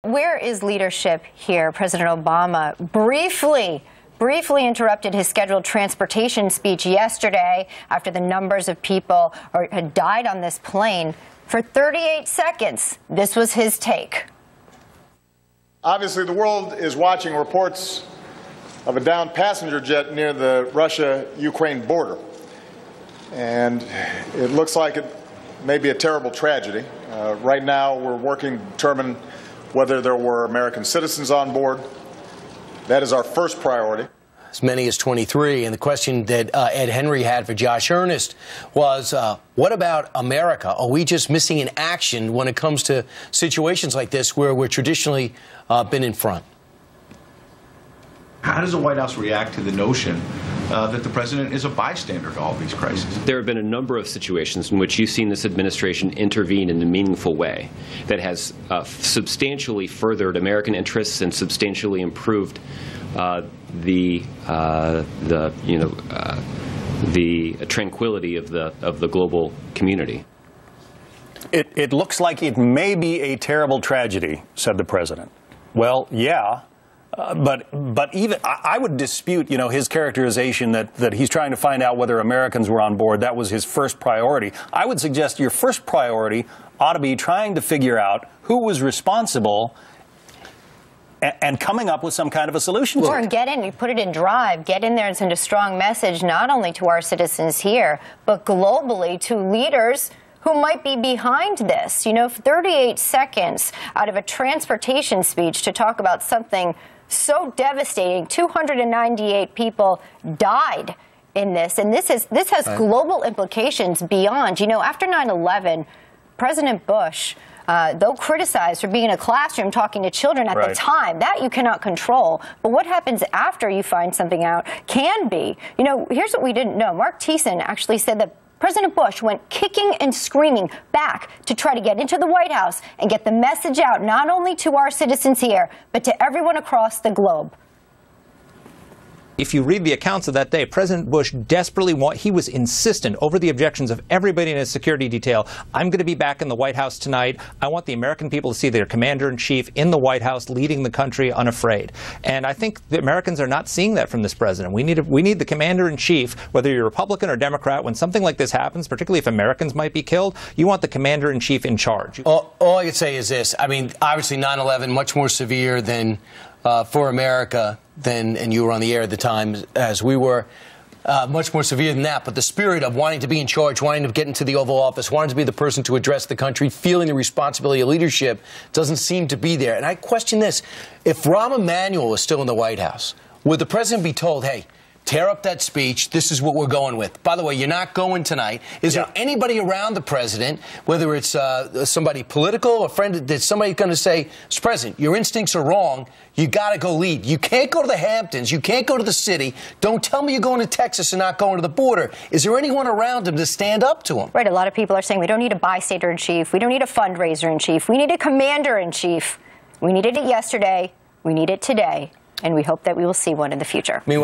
Where is leadership here? President Obama briefly interrupted his scheduled transportation speech yesterday after the numbers of people had died on this plane. For 38 seconds, this was his take. Obviously, the world is watching reports of a downed passenger jet near the Russia-Ukraine border. And it looks like it may be a terrible tragedy. Right now, we're working to determine whether there were American citizens on board. That is our first priority. As many as 23. And the question that Ed Henry had for Josh Earnest was, what about America? Are we just missing in action when it comes to situations like this where we're traditionally been in front? How does the White House react to the notion that the president is a bystander to all these crises? There have been a number of situations in which you've seen this administration intervene in a meaningful way that has substantially furthered American interests and substantially improved the tranquility of the global community. It looks like it may be a terrible tragedy, said the president. Well, yeah. But even I would dispute, his characterization that he's trying to find out whether Americans were on board. That was his first priority. I would suggest your first priority ought to be trying to figure out who was responsible and coming up with some kind of a solution. Or get in, you put it in drive, get in there and send a strong message not only to our citizens here, but globally to leaders who might be behind this. 38 seconds out of a transportation speech to talk about something so devastating. 298 people died in this, and this has global implications beyond. After 9/11, President Bush, though criticized for being in a classroom talking to children at the time, that you cannot control. But what happens after you find something out can be. Here's what we didn't know. Mark Thiessen actually said that President Bush went kicking and screaming back to try to get into the White House and get the message out not only to our citizens here, but to everyone across the globe. If you read the accounts of that day, President Bush he was insistent over the objections of everybody in his security detail. I'm going to be back in the White House tonight. I want the American people to see their commander-in-chief in the White House leading the country unafraid. And I think the Americans are not seeing that from this president. We need the commander-in-chief, whether you're Republican or Democrat, when something like this happens, particularly if Americans might be killed, you want the commander-in-chief in charge. All I could say is this. I mean, obviously 9/11, much more severe than for America and you were on the air at the time as we were, much more severe than that. But the spirit of wanting to be in charge, wanting to get into the Oval Office, wanting to be the person to address the country, feeling the responsibility of leadership doesn't seem to be there. And I question this. If Rahm Emanuel was still in the White House, would the president be told, hey, tear up that speech. This is what we're going with. By the way, you're not going tonight. Is there anybody around the president, whether it's somebody political, a friend, that somebody going to say, Mr. President, your instincts are wrong. You got to go lead. You can't go to the Hamptons. You can't go to the city. Don't tell me you're going to Texas and not going to the border. Is there anyone around him to stand up to him? Right. A lot of people are saying we don't need a bystander-in-chief. We don't need a fundraiser-in-chief. We need a commander-in-chief. We needed it yesterday. We need it today. And we hope that we will see one in the future.